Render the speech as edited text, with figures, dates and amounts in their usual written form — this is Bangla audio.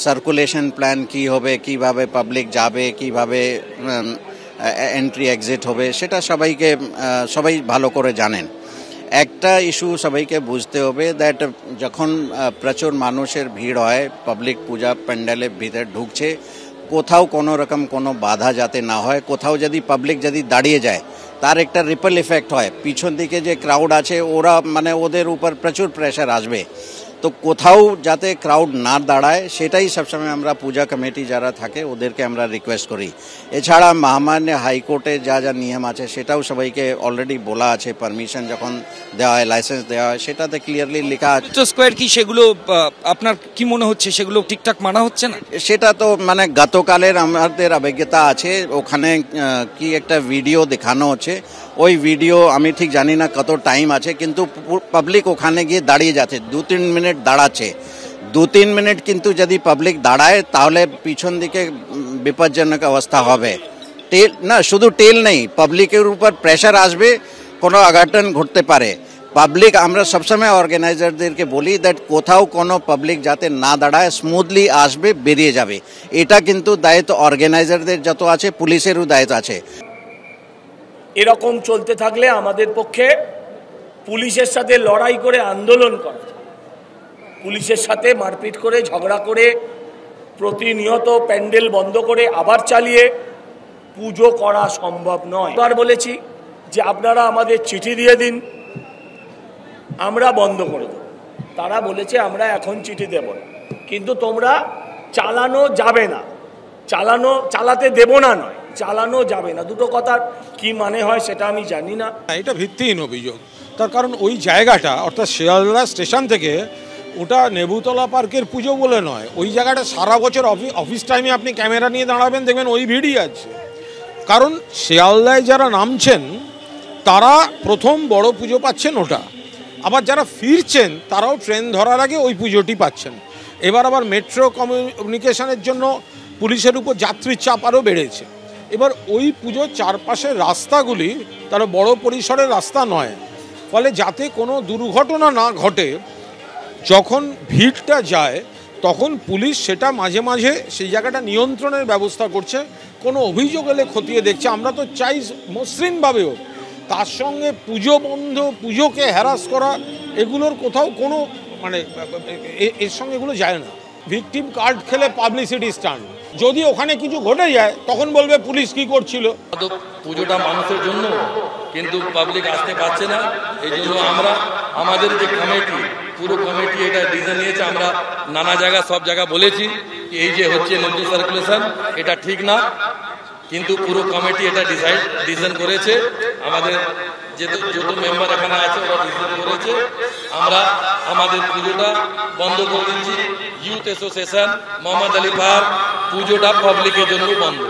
সার্কুলেশন প্ল্যান কি হবে, কিভাবে পাবলিক যাবে, কিভাবে এন্ট্রি এক্সিট হবে, সেটা সবাই ভালো করে জানেন। একটা ইস্যু সবাইকে বুঝতে হবে, দ্যাট যখন প্রচুর মানুষের ভিড় হয়, পাবলিক পূজা প্যান্ডেলের ভিতরে ঢুকছে, কোথাও কোনো রকম কোনো বাধা যাতে না হয়। কোথাও যদি পাবলিক যদি দাঁড়িয়ে যায়, তার একটা রিপল ইফেক্ট হয়, পিছন দিকে যে ক্রাউড আছে ওরা ওদের উপর প্রচুর প্রেশার আসবে। তো কোথাও যাতে ক্রাউড না দাঁড়ায় সেটাই সবসময় আমরা পূজা কমিটি যারা থাকে ওদেরকে আমরা রিকোয়েস্ট করি। এছাড়া মহামান্য হাইকোর্টে যা যা নিয়ম আছে সেটাও সবাইকে অলরেডি বলা আছে। পারমিশন যখন দেওয়া হয়, লাইসেন্স দেওয়া হয়, সেটাতে ক্লিয়ারলি লেখা আছে। স্কোয়ার কি সেগুলো আপনার কি মনে হচ্ছে সেগুলো ঠিকঠাক মানা হচ্ছে না? সেটা তো গতকালের আমাদের অভিজ্ঞতা আছে, ওখানে কি একটা ভিডিও দেখানো হচ্ছে, ওই ভিডিও আমি ঠিক জানি না কত টাইম আছে, কিন্তু পাবলিক ওখানে গিয়ে দাঁড়িয়ে যাচ্ছে, 2-3 মিনিট দাঁড়াচ্ছে। 2-3 মিনিট কিন্তু যদি পাবলিক দাঁড়ায় তাহলে পিছন দিকে বিপজ্জনক অবস্থা হবে। শুধু টেল নেই, পাবলিকের উপর প্রেশার আসবে, কোনো অঘটন ঘটতে পারে। পাবলিক আমরা সবসময় অর্গানাইজারদেরকে বলি দ্যাট কোথাও কোনো পাবলিক যাতে না দাঁড়ায়, স্মুথলি আসবে, বেরিয়ে যাবে। এটা কিন্তু দায়িত্ব অর্গানাইজারদের যত আছে, পুলিশেরও দায়িত্ব আছে। এরকম চলতে থাকলে আমাদের পক্ষে পুলিশের সাথে লড়াই করে আন্দোলন করা, পুলিশের সাথে মারপিট করে ঝগড়া করে প্রতিনিয়ত প্যান্ডেল বন্ধ করে আবার চালিয়ে পুজো করা সম্ভব নয়। এবার বলেছি যে আপনারা আমাদের চিঠি দিয়ে দিন, আমরা বন্ধ করে দেব। তারা বলেছে আমরা এখন চিঠি দেব না, কিন্তু তোমরা চালানো যাবে না, চালাতে দেব না নয়, চালানো যাবে না। দুটো কথার কি মানে হয় সেটা আমি জানি না। এটা ভিত্তিহীন অভিযোগ। তার কারণ ওই জায়গাটা অর্থাৎ শিয়ালদা স্টেশন থেকে ওটা নেবুতলা পার্কের পুজো বলে নয়, ওই জায়গাটা সারা বছর অফিস টাইমে আপনি ক্যামেরা নিয়ে দাঁড়াবেন, দেখবেন ওই ভিড়ই আছে। কারণ শিয়ালদায় যারা নামছেন তারা প্রথম বড় পুজো পাচ্ছেন ওটা, আবার যারা ফিরছেন তারাও ট্রেন ধরার আগে ওই পুজোটি পাচ্ছেন। এবার আবার মেট্রো কমিউনিকেশনের জন্য পুলিশের উপর যাত্রীর চাপ আরও বেড়েছে। এবার ওই পুজোর চারপাশের রাস্তাগুলি তারা বড় পরিসরের রাস্তা নয়, ফলে যাতে কোনো দুর্ঘটনা না ঘটে, যখন ভিড়টা যায় তখন পুলিশ সেটা মাঝে মাঝে সেই জায়গাটা নিয়ন্ত্রণের ব্যবস্থা করছে, কোনো অভিযোগ এলে খতিয়ে দেখছে। আমরা তো চাই মসৃণভাবেও, তার সঙ্গে পুজো বন্ধ, পুজোকে হ্যারাস করা, এগুলোর কোথাও কোনো এর সঙ্গে এগুলো যায় না। ভিকটিম কার্ড খেলে পাবলিসিটি স্টান্ট, যদি ওখানে কিছু ঘটে যায় তখন বলবে পুলিশ কি করছিল। পুজোটা মানুষের জন্য, কিন্তু পাবলিক আসতে পারছে না। এই জন্য আমরা আমাদের যে কমিটি, পুরো কমিটি এটা ডিসিশন নিয়েছে। আমরা নানা জায়গা সব জায়গা বলেছি এই যে হচ্ছে নতুন সার্কুলেশন, এটা ঠিক না, কিন্তু পুরো কমিটি এটা ডিসিশন করেছে। আমাদের যত মেম্বার এখানে আছে ওরা ডিসিশন করেছে, আমরা আমাদের পুজোটা বন্ধ করে দিচ্ছি। Youth association Mohammad Ali park পুজোটা পাবলিকের জন্য বন্ধ।